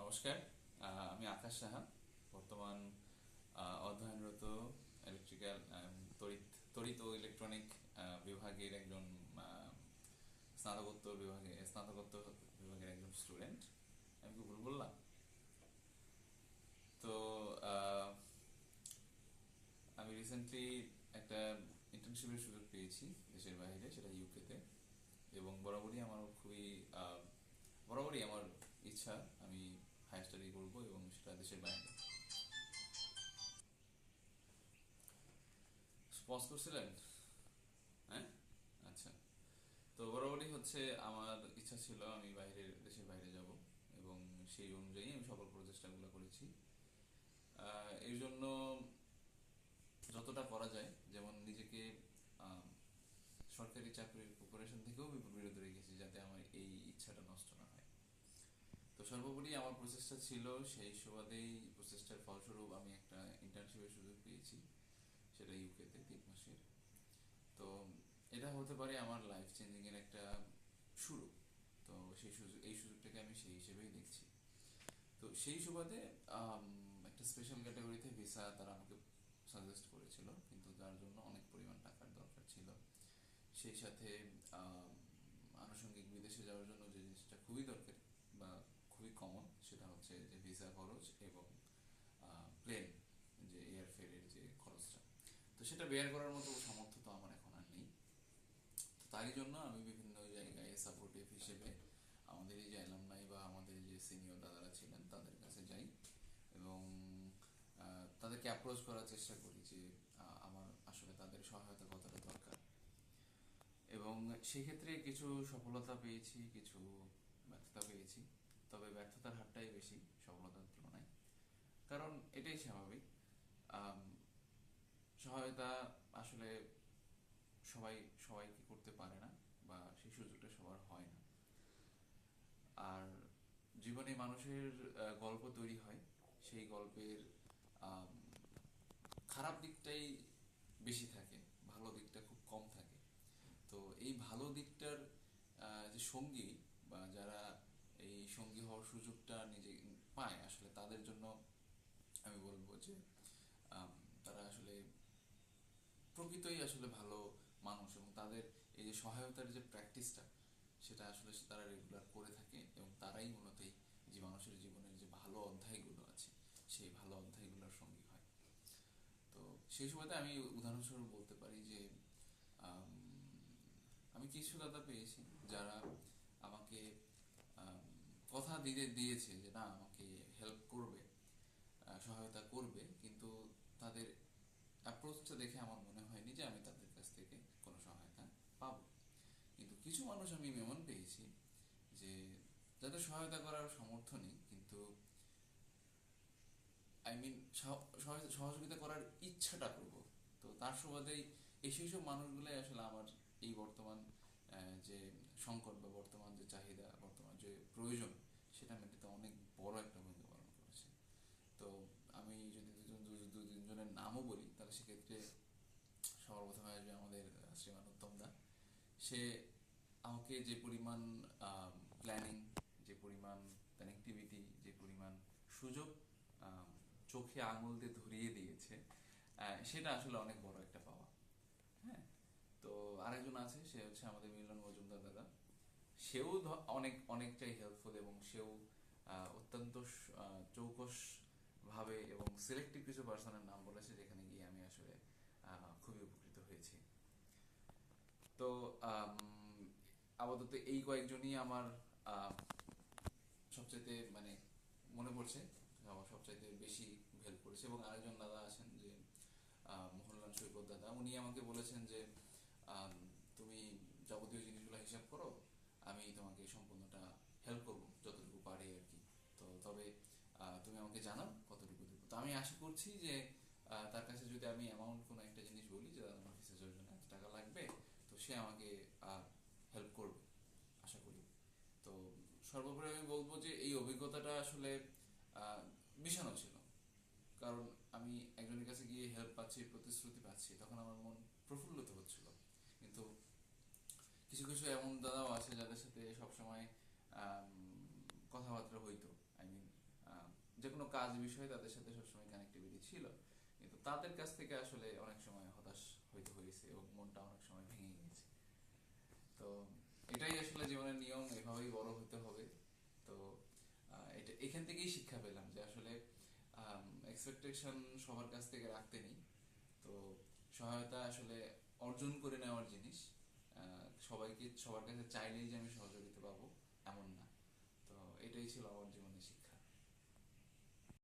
নমস্কার। আমি আকাশ সাহা। বর্তমান অধ্যয়নরত ইলেকট্রিক্যাল তড়িৎ তড়িৎ ও ইলেকট্রনিক বিভাগের একজন আহ, স্নাতকোত্তর বিভাগের একজন স্টুডেন্ট। আমি কি ভুল বললাম? তো আহ, আমি রিসেন্টলি একটা ইন্টার্নশিপের সুযোগ পেয়েছি দেশের বাইরে, সেটা ইউকেতে। এবং বরাবরই আমার ইচ্ছা আমি হায়ার স্টাডি করবো এবং সেটা দেশের বাইরে। পজ করছিলেন? হ্যাঁ, আচ্ছা। তো বরাবরই হচ্ছে আমার ইচ্ছা ছিল আমি দেশের বাইরে যাব, এবং সেই অনুযায়ী আমি সকল প্রচেষ্টাগুলো করেছি। এর জন্য যতটা করা যায়, যেমন নিজেকে আহ, সরকারি চাকরির প্রিপারেশন থেকেও বিরত রেখেছি, যাতে আমার এই ইচ্ছাটা নষ্ট না হয়। তো সর্বোপরি আমার প্রচেষ্টা ছিল, সেই সুবাদেই প্রচেষ্টার ফলস্বরূপ আমি একটা ইন্টার্নশিপের সুযোগ পেয়েছি, সেটা ইউকেতে 3 মাসের। তো এটা হতে পারে আমার লাইফ চেঞ্জিং এর একটা শুরু। তো এই সুযোগটাকে আমি সেই হিসেবেই দেখছি। তো সেই সুবাদে আম, একটা স্পেশাল ক্যাটাগরিতে ভিসা তারা আমাকে সাজেস্ট করেছিল, কিন্তু যার জন্য অনেক পরিমাণ টাকার দরকার ছিল। সেই সাথে আম, আনুষঙ্গিক বিদেশে যাওয়ার জন্য যে জিনিসটা খুবই দরকারি বা খুবই কমন, সেটা হচ্ছে যে ভিসা খরচ এবং প্লেন, যে এয়ারফেয়ারের যে খরচটা। তো সেটা বেয়ার করার মতো সামর্থ্য তো আমার এখন আর নেই। তো তারই জন্য আমি বিভিন্ন জায়গায় সাপোর্টিভ হিসেবে আমাদের এই যে অ্যালামনাই বা আমাদের যে সিনিয়র দাদারা ছিলেন তাদের কাছে যাই, এবং তাদেরকে অ্যাপ্রোচ করার চেষ্টা করি যে আমার আসলে তাদের সহায়তা কতটা দরকার। এবং সেই ক্ষেত্রে কিছু সফলতা পেয়েছি, কিছু ব্যর্থতা পেয়েছি। তবে ব্যর্থতার হারটাই বেশি সফলতার তুলনায়, কারণ এটাই স্বাভাবিক। আম, সহায়তা আসলে সবাই সবাইকে করতে পারে না, বা সেই সুযোগটা সবার হয় না। আর জীবনে মানুষের গল্প তৈরি হয়, সেই গল্পের আম, খারাপ দিকটাই বেশি থাকে, ভালো দিকটা খুব কম থাকে। তো এই ভালো দিকটার যে সঙ্গী বা যারা এই সঙ্গী হওয়ার সুযোগটা নিজে পায়, আসলে তাদের জন্য আমি বলবো যে আম, তারা আসলে প্রকৃতই আসলে ভালো মানুষ, এবং তাদের এই যে সহায়তার যে প্র্যাকটিসটা, সেটা আসলে তারা রেগুলার করে থাকে, এবং তারাই মূলত এই যে মানুষের জীবনের যে ভালো অধ্যায়গুলো আছে, সেই ভালো অধ্যায়গুলোর সঙ্গী হয়। তো সেই সময়তে আমি উদাহরণস্বরূপ বলতে পারি যে আম, আমি কিছু দাদা পেয়েছি যারা আমাকে আম, কথা দিয়েছে যে না, আমাকে হেল্প করবে, সহায়তা করবে, কিন্তু তাদের অ্যাপ্রোচটা দেখে আমার মনে হয়নি যে আমি তাদের কাছ থেকে কোনো সহায়তা পাবো। কিন্তু কিছু মানুষ আমি এমন পেয়েছি যে যাদের সহায়তা করার সামর্থ্য নেই, কিন্তু আই মিন সহযোগিতা করার ইচ্ছাটা প্রবল। তো তার সুবাদেই সেই সব মানুষগুলোই আসলে আমার এই বর্তমান যে সংকট বা বর্তমান যে চাহিদা, বর্তমান যে প্রয়োজন, সেটা মেটাতে অনেক বড় একটা ভূমিকা পালন করেছে। তো আমি যদি দু তিনজনের নামও বলি, তাহলে সেক্ষেত্রে সবার প্রথমে আসবে আমাদের শ্রীমান উত্তম দা। সে আমাকে যে পরিমাণ প্ল্যানিং, যে পরিমাণ কানেক্টিভিটি, যে পরিমাণ সুযোগ আম, চোখে আঙুল দিয়ে ধরিয়ে দিয়েছে, সেটা আসলে অনেক বড় একটা পাওয়া। হ্যাঁ। তো আরেকজন আছে, সে হচ্ছে আমাদের মিলন মজুমদার দাদা। সেও অনেকটাই হেল্পফুল, এবং সেও অত্যন্ত চৌকস ভাবে এবং সিলেক্টিভ কিছু পার্সনের নাম বলেছে, যেখানে গিয়ে আমি আসলে খুবই উপকৃত হয়েছি। তো আম, আপাতত এই কয়েকজনই আমার আহ, সবচাইতে মানে মনে পড়ছে, আমার সবচাইতে বেশি হেল্প করেছে। এবং আরেকজন দাদা আছেন যে মোহনলাল সৈকত দাদা, উনি আমাকে বলেছেন যে আম, তুমি যাবতীয় জিনিসগুলো হিসাব করো, আমি তোমাকে সম্পূর্ণটা হেল্প করবো যতটুকু পারি আর কি। তো তবে তুমি আমাকে জানাও কতটুকু দেবো। তো আমি আশা করছি যে তার কাছে যদি আমি অ্যামাউন্ট কোনো একটা জিনিস বলি যে দাদা আমার রিসার্চের জন্য এত টাকা লাগবে, তো সে আমাকে হেল্প করবে, আশা করি। তো সর্বোপরি আমি বলবো যে এই অভিজ্ঞতাটা আসলে আহ, মিশানো ছিল। কারণ আমি একজনের কাছে গিয়ে হেল্প পাচ্ছি, প্রতিশ্রুতি পাচ্ছি, তখন আমার মন প্রফুল্লিত হচ্ছিল। কিন্তু কিছু কিছু এমন দাদাও আছে যাদের সাথে সবসময় কথাবার্তা হইতো, আই মিন যে কোনো কাজ বিষয়ে তাদের সাথে সবসময় কানেক্টিভিটি ছিল, কিন্তু তাদের কাছ থেকে আসলে অনেক সময় হতাশ হইতে হয়েছে এবং মনটা অনেক সময় ভেঙে গিয়েছে। তো এটাই আসলে জীবনের নিয়ম, এভাবেই বড় হতে হবে। তো এটা এখান থেকেই শিক্ষা পেলাম যে আসলে এক্সপেকটেশন সবার কাছ থেকে রাখতে নেই। তো সহায়তা আসলে অর্জন করে নেওয়ার জিনিস। সবাইকে সবার কাছে চাইলেই যে আমি সহযোগিতা পাবো এমন না। তো এটাই ছিল আমার জীবনের শিক্ষা।